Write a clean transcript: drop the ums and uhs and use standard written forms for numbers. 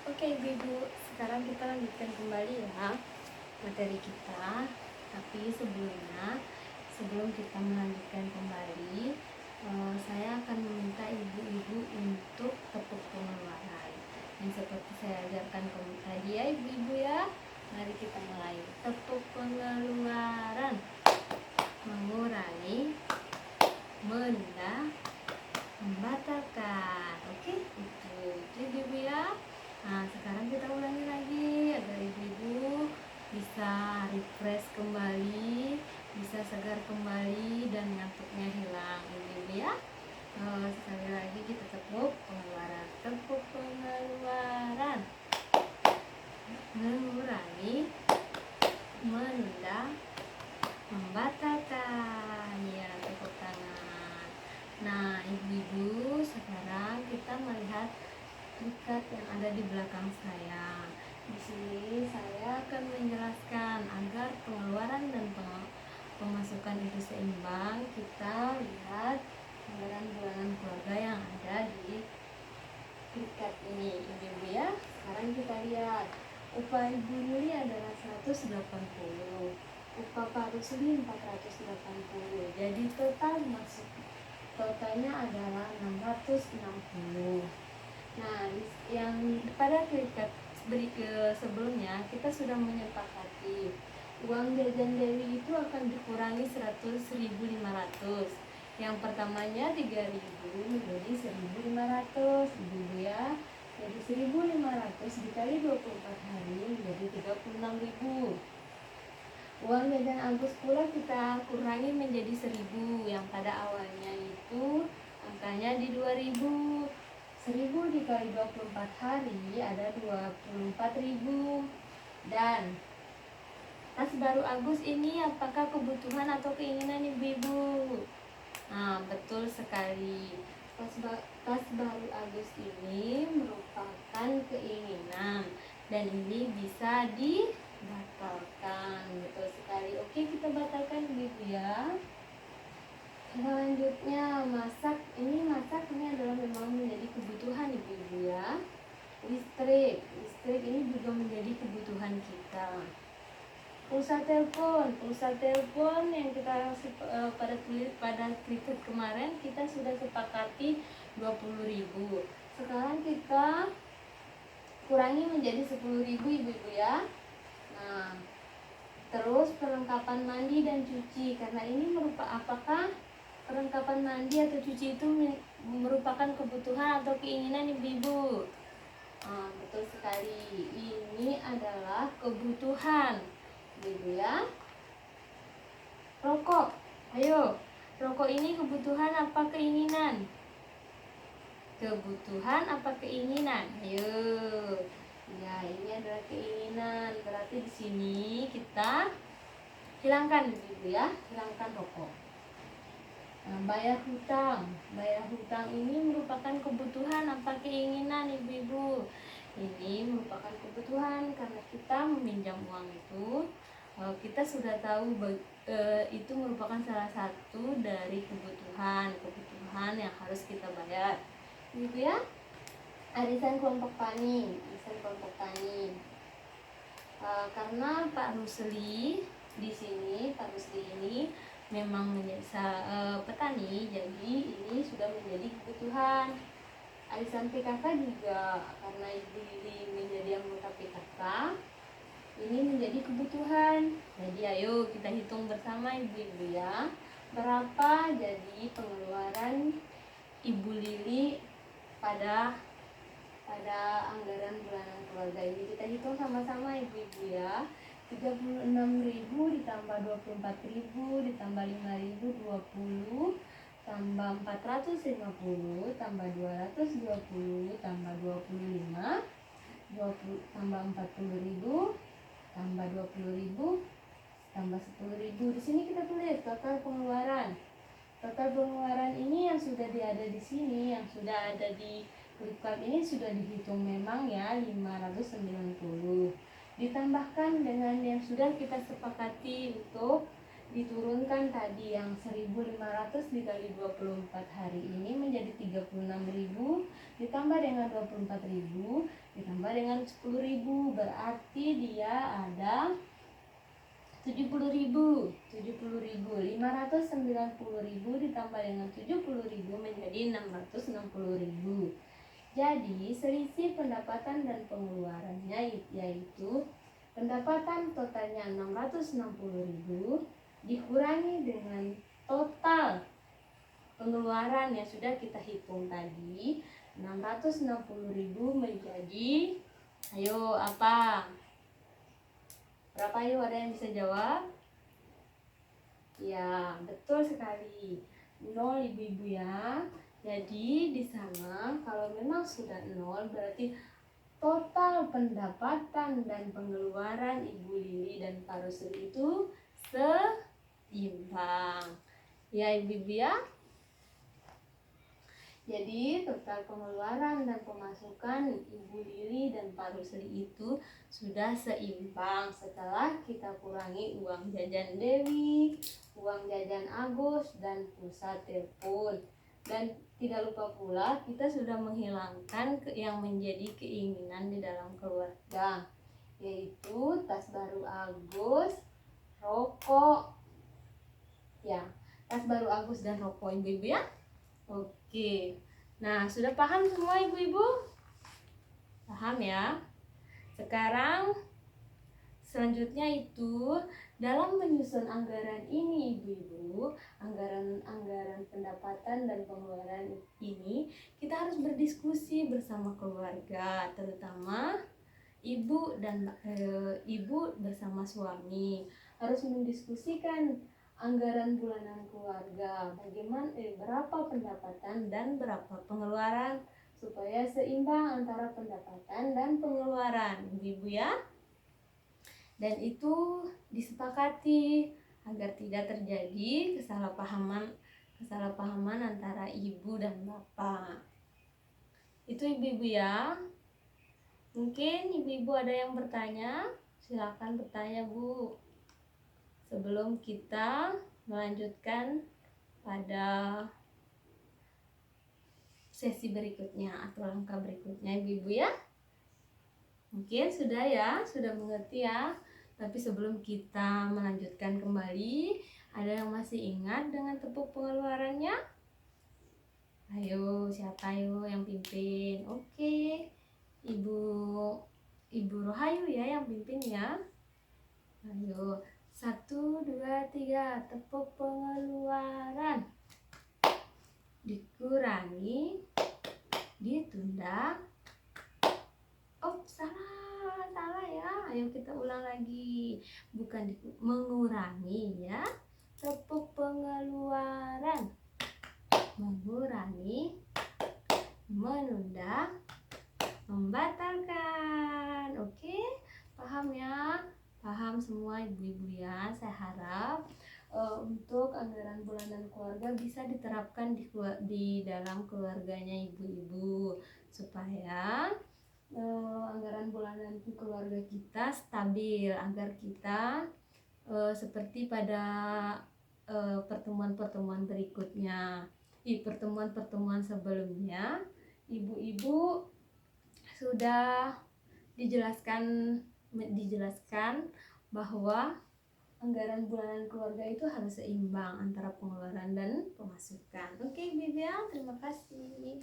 Oke Ibu-ibu, sekarang kita lanjutkan kembali ya materi kita. Tapi sebelum kita melanjutkan kembali, saya akan meminta ibu-ibu untuk tepuk pengeluaran yang seperti saya ajarkan tadi ya ibu-ibu ya. Mari kita mulai. Tepuk pengeluaran: mengurangi, menunda, membatalkan. Oke, itu ibu-ibu ya. Nah, sekarang kita ulangi lagi agar ibu-ibu bisa refresh kembali, bisa segar kembali dan ngantuknya hilang ibu-ibu ya. Sekali lagi kita tepuk pengeluaran. Tepuk pengeluaran: mengurangi, menunda, membatalkan. Ya, tepuk tangan. Nah, ibu-ibu, sekarang kita melihat ikat yang ada di belakang saya. Di sini saya akan menjelaskan agar pengeluaran dan pemasukan itu seimbang. Kita lihat anggaran bulanan keluarga yang ada di ikat ini, ibu-ibu ya. Sekarang kita lihat upah Ibu Yuli adalah 180, upah Pak Rusli 480. Jadi totalnya adalah 660. Nah, yang pada klikat sebelumnya kita sudah menyepakati uang jajan Dewi itu akan dikurangi 100.500. Yang pertamanya 3.000 menjadi 1.500 ibu ya. Jadi 1.500 dikali 24 hari menjadi 36.000. Uang jajan Agus pula kita kurangi menjadi 1.000, yang pada awalnya itu angkanya di 2.000. 1.000 dikali 24 hari ada 24.000. Dan tas baru Agus ini apakah kebutuhan atau keinginan ibu-ibu? Nah, betul sekali. Tas baru Agus ini merupakan keinginan dan ini bisa dibatalkan. Betul sekali. Oke, kita batalkan ibu ya. Selanjutnya masak ini adalah memang menjadi kebutuhan ibu-ibu ya. Listrik ini juga menjadi kebutuhan kita. Pulsa telepon yang kita pada kritik kemarin kita sudah sepakati 20.000. Sekarang kita kurangi menjadi 10.000 ibu-ibu ya. Nah, terus perlengkapan mandi dan cuci, karena ini apakah perlengkapan mandi atau cuci itu merupakan kebutuhan atau keinginan ibu-ibu? Betul sekali, ini adalah kebutuhan ibu ya. Rokok, ayo, rokok ini kebutuhan apa keinginan? Kebutuhan apa keinginan? Ayo. Ya, ini adalah keinginan. Berarti di sini kita hilangkan ibu ya, hilangkan rokok. Nah, bayar hutang ini merupakan kebutuhan apa keinginan ibu-ibu? Ini merupakan kebutuhan karena kita meminjam uang itu, kita sudah tahu itu merupakan salah satu dari kebutuhan yang harus kita bayar ibu ya. Arisan kelompok tani, karena Pak Rusli ini memang menjadi petani, jadi ini sudah menjadi kebutuhan. Arisan PKK juga karena Ibu Lili menjadi anggota PKK, ini menjadi kebutuhan. Jadi ayo kita hitung bersama ibu-ibu ya, berapa jadi pengeluaran Ibu Lili pada anggaran bulanan keluarga ini. Kita hitung sama-sama ibu-ibu ya. 36.000 ditambah 24.000 ditambah 5.000 20 tambah 450 tambah 220 tambah 25 tambah 40.000 tambah 20.000 tambah 10.000. Di sini kita tulis total pengeluaran. Total pengeluaran ini yang sudah ada di sini, yang sudah ada di Flipkart ini sudah dihitung memang ya, 590. Ditambahkan dengan yang sudah kita sepakati untuk diturunkan tadi yang 1.500 dikali 24 hari ini menjadi 36.000 ditambah dengan 24.000 ditambah dengan 10.000, berarti dia ada 70.000. 590.000 ditambah dengan 70.000 menjadi 660.000. Jadi selisih pendapatan dan pengeluarannya yaitu pendapatan totalnya 660.000 dikurangi dengan total pengeluaran yang sudah kita hitung tadi, 660.000 menjadi, ayo apa? Berapa, yuk, ada yang bisa jawab? Ya, betul sekali. 0 ibu-ibu ya. Jadi di sana kalau memang sudah 0 berarti total pendapatan dan pengeluaran Ibu Lili dan Pak Rusli itu seimbang. Ya ibu-ibu ya. Jadi total pengeluaran dan pemasukan Ibu Lili dan Pak Rusli itu sudah seimbang setelah kita kurangi uang jajan Dewi, uang jajan Agus, dan pulsa telepon. Dan tidak lupa pula kita sudah menghilangkan yang menjadi keinginan di dalam keluarga, yaitu tas baru Agus, rokok. Ya, tas baru Agus dan rokok ibu-ibu ya. Oke, nah sudah paham semua ibu-ibu? Paham ya? Sekarang selanjutnya itu dalam menyusun anggaran ini ibu-ibu, anggaran pendapatan dan pengeluaran ini kita harus berdiskusi bersama keluarga, terutama ibu bersama suami harus mendiskusikan anggaran bulanan keluarga, bagaimana berapa pendapatan dan berapa pengeluaran supaya seimbang antara pendapatan dan pengeluaran ibu ya. Dan itu disepakati agar tidak terjadi kesalahpahaman antara ibu dan bapak. Itu ibu-ibu ya. Mungkin ibu-ibu ada yang bertanya, silakan bertanya Bu. Sebelum kita melanjutkan pada sesi berikutnya atau langkah berikutnya ibu-ibu ya. Mungkin sudah ya, sudah mengerti ya. Tapi sebelum kita melanjutkan kembali, ada yang masih ingat dengan tepuk pengeluarannya? Ayo, siapa ayo yang pimpin? Oke, Ibu Rohayu ya yang pimpin ya. Ayo, 1, 2, 3, tepuk pengeluaran. Dikurangi, ditunda. Oh, salah ya. Ayo kita ulang lagi. Bukan mengurangi ya. Tepuk pengeluaran. Mengurangi, menunda, membatalkan. Oke, paham ya? Paham semua ibu-ibu ya. Saya harap untuk anggaran bulanan keluarga bisa diterapkan di dalam keluarganya ibu-ibu supaya anggaran bulanan keluarga kita stabil, agar kita seperti pada pertemuan-pertemuan berikutnya, pertemuan-pertemuan sebelumnya ibu-ibu sudah dijelaskan bahwa anggaran bulanan keluarga itu harus seimbang antara pengeluaran dan pemasukan. Oke, Ibu ya, terima kasih.